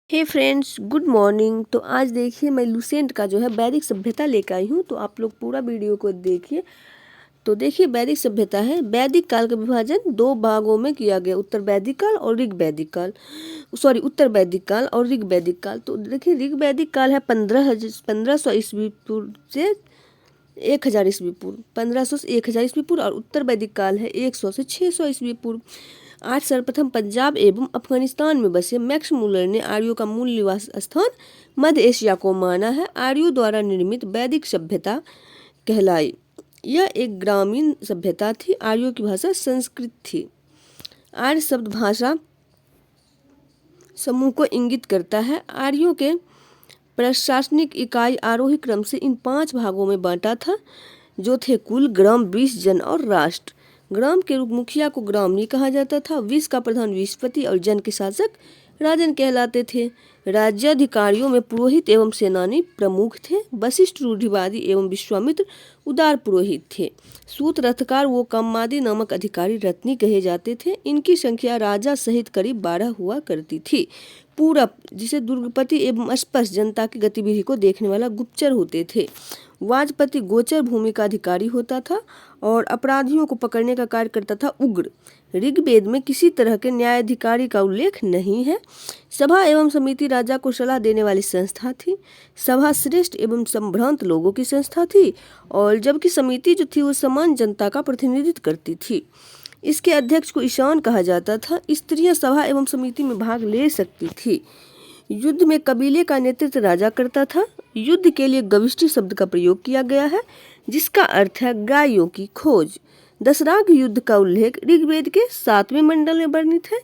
हे friends, good morning. तो आज देखिए मैं लुसेंट का जो है वैदिक सभ्यता लेकर आई हूँ। तो आप लोग पूरा वीडियो को देखिए। तो देखिए वैदिक सभ्यता है। वैदिक काल का विभाजन दो भागों में किया गया, उत्तर वैदिक काल और ऋग वैदिक काल। उत्तर वैदिक काल और ऋग वैदिक काल। तो देखिए ऋग वैदिक काल है 1500 ईस्वी पूर्व से 1000 ईस्वी पूर्व, 1500 से 1000 ईस्वी पूर्व। और उत्तर वैदिक काल है 100 से 600 ईस्वी पूर्व। आज सर्वप्रथम पंजाब एवं अफगानिस्तान में बसे मैक्स मुलर ने आर्यों का मूल निवास स्थान मध्य एशिया को माना है। आर्यों द्वारा निर्मित वैदिक सभ्यता कहलाई। यह एक ग्रामीण सभ्यता थी। आर्यों की भाषा संस्कृत थी। आर्य शब्द भाषा समूह को इंगित करता है। आर्यों के प्रशासनिक इकाई आरोही क्रम से इन 5 भागों में बांटा था, जो थे कुल, ग्राम, वंश, जन और राष्ट्र। ग्राम के मुखिया को ग्रामनी कहा जाता था। वंश का प्रधान विस्पति और जन के शासक राजन कहलाते थे। राज्याधिकारियों में पुरोहित एवं सेनानी प्रमुख थे। वशिष्ठ रूढ़िवादी एवं विश्वामित्र उदार पुरोहित थे। सूत रथकार वो कम्मादी नामक अधिकारी रत्नी कहे जाते थे। इनकी संख्या राजा सहित करीब 12 हुआ करती थी। पूरब, जिसे दुर्गपति एवं स्पष्ट जनता की गतिविधि को देखने वाला गुप्तचर होते थे। वाजपति गोचर भूमि का अधिकारी होता था और अपराधियों को पकड़ने का कार्य करता था उग्र। ऋग्वेद में किसी तरह के न्यायाधिकारी का उल्लेख नहीं है। सभा एवं समिति राजा को सलाह देने वाली संस्था थी। सभा श्रेष्ठ एवं संभ्रांत लोगों की संस्था थी, और जबकि समिति जो थी वो समान जनता का प्रतिनिधित्व करती थी। इसके अध्यक्ष को ईशान कहा जाता था। स्त्रियां सभा एवं समिति में भाग ले सकती थी। युद्ध में कबीले का नेतृत्व राजा करता था। युद्ध के लिए गविष्टि शब्द का प्रयोग किया गया है, जिसका अर्थ है गायों की खोज। दशराग युद्ध का उल्लेख ऋग्वेद के 7वें मंडल में वर्णित है।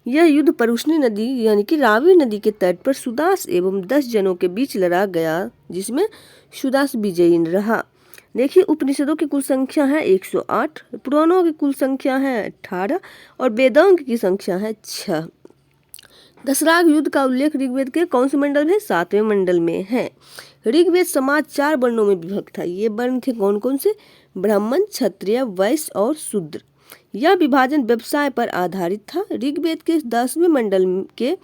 यह युद्ध परुष्णी नदी यानी कि रावी नदी के तट पर सुदास एवं 10 जनों के बीच लड़ा गया, जिसमें सुदास विजयी रहा। देखिए उपनिषदों की कुल संख्या है 108, पुराणों की कुल संख्या है 18 और वेदांग की संख्या है 6। दशराग युद्ध का उल्लेख ऋग्वेद के कौन से मंडल में? 7वें मंडल में है। ऋग्वेद समाज 4 वर्णों में विभक्त था। ये वर्ण थे कौन कौन से? ब्राह्मण, क्षत्रिय, वैश्य और शूद्र। यह विभाजन व्यवसाय पर आधारित था। ऋग्वेद के 10वें मंडल के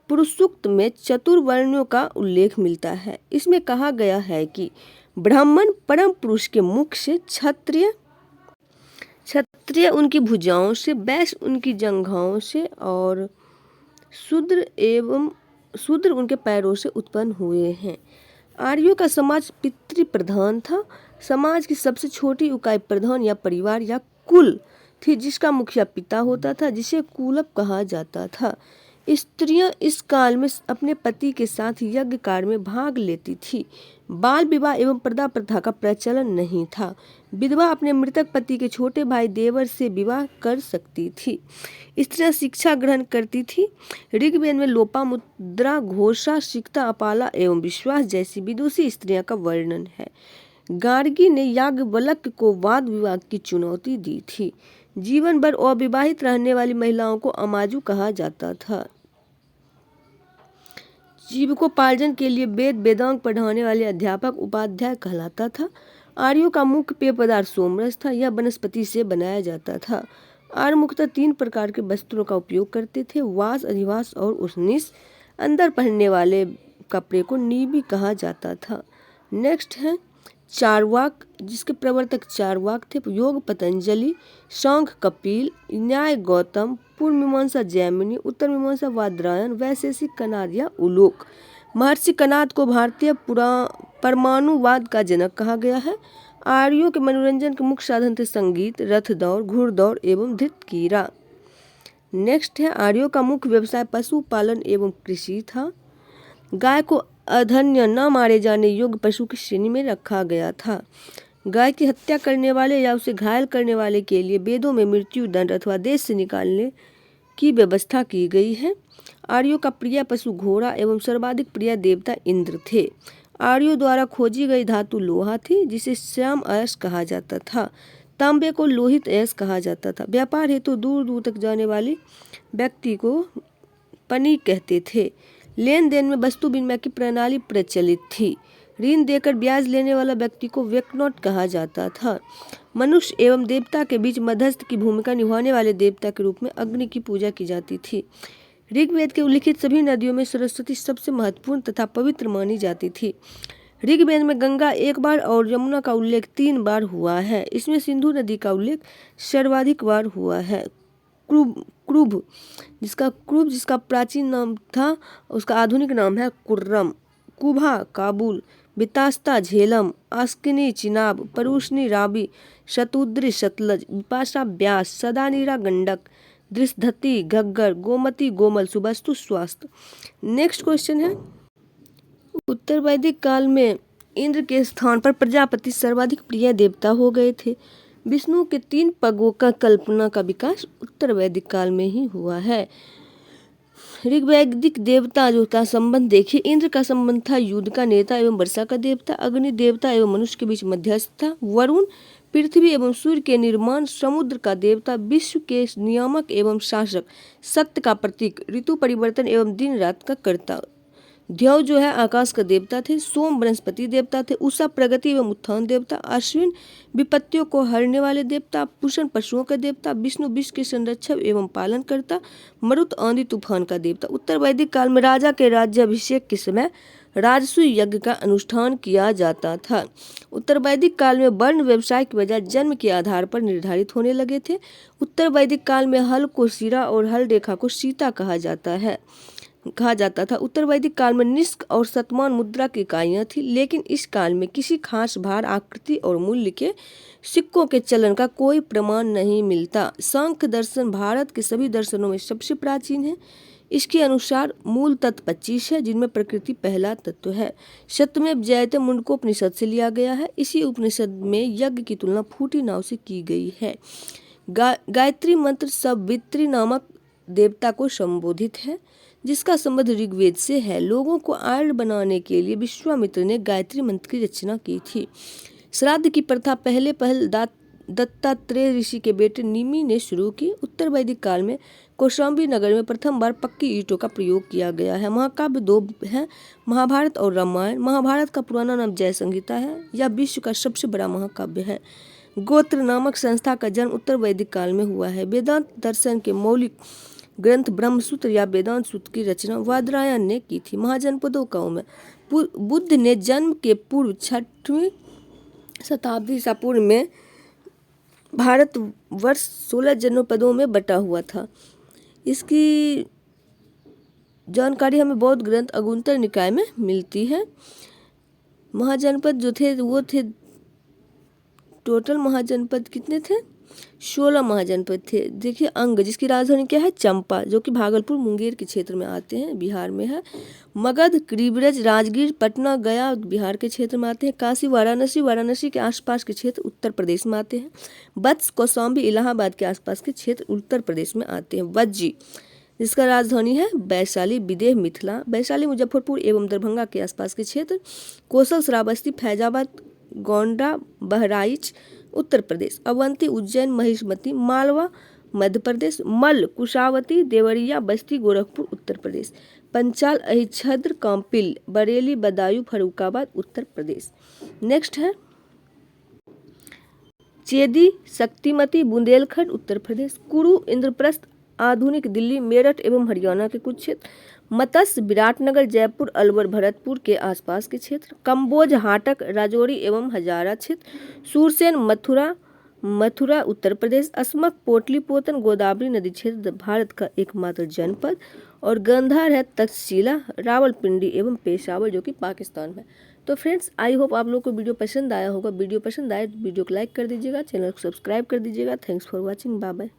पुरुष सूक्त में चतुर्वर्ण्यों का उल्लेख मिलता है। इसमें कहा गया है कि ब्राह्मण परम पुरुष के मुख से, क्षत्रिय उनकी भुजाओं से, वैश्य उनकी जंघाओं से और शूद्र उनके पैरों से उत्पन्न हुए हैं। आर्यों का समाज पितृ प्रधान था। समाज की सबसे छोटी इकाई प्रधान या परिवार या कुल थी, जिसका मुखिया पिता होता था, जिसे कुलप कहा जाता था। स्त्रियां इस काल में अपने पति के साथ यज्ञ कार्य में भाग लेती थी। बाल विवाह एवं पर्दा प्रथा का प्रचलन नहीं था। विधवा अपने मृतक पति के छोटे भाई देवर से विवाह कर सकती थी। स्त्रियां शिक्षा ग्रहण करती थी। ऋग्वेद में लोपामुद्रा, घोषा, सिक्ता, अपाला एवं विश्वास जैसी विदुषी स्त्रियां का वर्णन है। गार्गी ने याज्ञवल्क्य को वाद विवाद की चुनौती दी थी। जीवन भर अविवाहित रहने वाली महिलाओं को अमाजु कहा जाता था। जीविकोपार्जन के लिए वेद वेदांग पढ़ाने वाले अध्यापक उपाध्याय कहलाता था। आर्यों का मुख्य पेय पदार्थ सोमरस था। यह वनस्पति से बनाया जाता था। आर्य मुख्यतः 3 प्रकार के वस्त्रों का उपयोग करते थे: वास, अधिवास और उष्णीस। अंदर पहनने वाले कपड़े को नीबी कहा जाता था। नेक्स्ट है चारवाक, जिसके प्रवर्तक चारवाक थे। योग पतंजलि, सांख्य कपिल, न्याय गौतम, पूर्व मीमांसा जैमिनी, उत्तर मीमांसा बादरायण, वैशेषिक कनाद या उलोक। महर्षि कनाद को भारतीय परमाणुवाद का जनक कहा गया है। आर्यों के मनोरंजन के मुख्य साधन थे संगीत, रथ दौड़, घुड़दौड़ एवं धृतकीरा। नेक्स्ट है आर्यों का मुख्य व्यवसाय पशुपालन एवं कृषि था। गाय को अधन्य न मारे जाने योग्य पशु की श्रेणी में रखा गया था। गाय की हत्या करने वाले या उसे घायल करने वाले के लिए वेदों में मृत्यु दंड अथवा देश से निकालने की व्यवस्था की गई है। आर्यों का प्रिय पशु घोड़ा एवं सर्वाधिक प्रिय देवता इंद्र थे। आर्यों द्वारा खोजी गई धातु लोहा थी, जिसे श्याम अयस्क कहा जाता था। तांबे को लोहित अयस्क कहा जाता था। व्यापार हेतु दूर दूर तक जाने वाले व्यक्ति को पनीक कहते थे। लेन देन में वस्तु विनिमय की प्रणाली प्रचलित थी। ऋण देकर ब्याज लेने वाला व्यक्ति को व्यक्नोट कहा जाता था। मनुष्य एवं देवता के बीच मध्यस्थ की भूमिका निभाने वाले देवता के रूप में अग्नि की पूजा की जाती थी। ऋग्वेद के उल्लिखित सभी नदियों में सरस्वती सबसे महत्वपूर्ण तथा पवित्र मानी जाती थी। ऋग्वेद में गंगा एक बार और यमुना का उल्लेख 3 बार हुआ है। इसमें सिंधु नदी का उल्लेख सर्वाधिक बार हुआ है। क्रुभ जिसका प्राचीन नाम था, उसका आधुनिक नाम है कुर्रम। कुभा काबुल, बितास्ता झेलम, आस्किनी चिनाब, परूशनी राबी, शतुद्री सतलज, बिपाशा ब्यास, सदानीरा गंडक, दृष्धति घग्गर, गोमती गोमल, सुबस्तु स्वास्थ्य। नेक्स्ट क्वेश्चन है, उत्तर वैदिक काल में इंद्र के स्थान पर प्रजापति सर्वाधिक प्रिय देवता हो गए थे। विष्णु के 3 पगों का कल्पना का विकास उत्तर वैदिक काल में ही हुआ है। ऋग्वैदिक देवता जो था संबंध देखिए, इंद्र का संबंध था युद्ध का नेता एवं वर्षा का देवता, अग्नि देवता एवं मनुष्य के बीच मध्यस्थ था, वरुण पृथ्वी एवं सूर्य के निर्माण, समुद्र का देवता, विश्व के नियामक एवं शासक, सत्य का प्रतीक, ऋतु परिवर्तन एवं दिन रात का कर्ता। द्यौ जो है आकाश का देवता थे, सोम वनस्पति देवता थे, उषा प्रगति एवं उत्थान देवता, अश्विन विपत्तियों को हरने वाले देवता, पुषण पशुओं का देवता, विष्णु विश्व के संरक्षक एवं पालन करता, मरुत आंधी तूफान का देवता। उत्तर वैदिक काल में राजा के राज्याभिषेक के समय राजसूय यज्ञ का अनुष्ठान किया जाता था। उत्तर वैदिक काल में वर्ण व्यवसाय की बजाय जन्म के आधार पर निर्धारित होने लगे थे। उत्तर वैदिक काल में हल को सिरा और हल रेखा को सीता कहा जाता था। उत्तर वैदिक काल में निष्क और शतमान मुद्रा की इकाइयाँ थी, लेकिन इस काल में किसी खास भार, आकृति और मूल्य के सिक्कों के चलन का कोई प्रमाण नहीं मिलता। सांख्य दर्शन भारत के सभी दर्शनों में सबसे प्राचीन है। इसके अनुसार मूल तत्व 25 है, जिनमें प्रकृति पहला तत्व है। सत्यमेव जयते मुंडकोपनिषद से लिया गया है। इसी उपनिषद में यज्ञ की तुलना फूटी नाव से की गई है। गायत्री मंत्र सवित्री नामक देवता को संबोधित है, जिसका संबंध ऋग्वेद से है। लोगों को आर्य बनाने के लिए विश्वामित्र ने गायत्री मंत्र की रचना की थी। श्राद्ध की प्रथा पहल दत्तात्रेय ऋषि के बेटे निमि ने शुरू की। उत्तर वैदिक काल में कौशाम्बी नगर में प्रथम बार पक्की ईंटों का प्रयोग किया गया है। महाकाव्य 2 हैं, महाभारत और रामायण। महाभारत का पुराना नाम जय संहिता है। यह विश्व का सबसे बड़ा महाकाव्य है। गोत्र नामक संस्था का जन्म उत्तर वैदिक काल में हुआ है। वेदांत दर्शन के मौलिक ग्रंथ ब्रह्मसूत्र या वेदांत सूत्र की रचना वादरायण ने की थी। महाजनपदों का में बुद्ध ने जन्म के पूर्व 6वीं शताब्दी ईसा पूर्व में भारत वर्ष 16 जनपदों में बटा हुआ था। इसकी जानकारी हमें बौद्ध ग्रंथ अगुंतर निकाय में मिलती है। महाजनपद जो थे वो थे, टोटल महाजनपद कितने थे? 16 महाजनपद थे। देखिए अंग जिसकी राजधानी क्या है? चंपा, जो कि भागलपुर मुंगेर के क्षेत्र में आते हैं, बिहार में है। मगध, क्रीब्रज, राजगीर, पटना, गया बिहार के क्षेत्र में आते हैं। काशी, वाराणसी के आसपास के क्षेत्र उत्तर प्रदेश में आते हैं। वत्स, कौशाम्बी, इलाहाबाद के आसपास के क्षेत्र उत्तर प्रदेश में आते हैं। वज्जी जिसका राजधानी है वैशाली, विदेह, मिथिला, वैशाली, मुजफ्फरपुर एवं दरभंगा के आसपास के क्षेत्र। कोसल, श्रावस्ती, फैजाबाद, गोंडा, बहराइच उत्तर प्रदेश। अवंती, उज्जैन, महिष्मती, मालवा मध्य प्रदेश। मल्ल, कुशावती, देवरिया, बस्ती, गोरखपुर उत्तर प्रदेश। पंचाल, अहिच्छद्र, कांपिल, बरेली, बदायूं, फर्रुखाबाद उत्तर प्रदेश। नेक्स्ट है चेदी, शक्तिमती, बुंदेलखंड उत्तर प्रदेश। कुरु, इंद्रप्रस्थ, आधुनिक दिल्ली, मेरठ एवं हरियाणा के कुछ क्षेत्र। मत्स्य, विराटनगर, जयपुर, अलवर, भरतपुर के आसपास के क्षेत्र। कंबोज, हाटक, राजौरी एवं हजारा क्षेत्र। सूरसेन, मथुरा उत्तर प्रदेश। अस्मक, पोटलीपोतन, गोदावरी नदी क्षेत्र भारत का एकमात्र जनपद। और गांधार है तक्षशिला, रावलपिंडी एवं पेशावर जो कि पाकिस्तान में। तो फ्रेंड्स, आई होप आप लोगों को वीडियो पसंद आया होगा। वीडियो पसंद आए तो वीडियो को लाइक कर दीजिएगा, चैनल को सब्सक्राइब कर दीजिएगा। Thanks for watching, bye bye.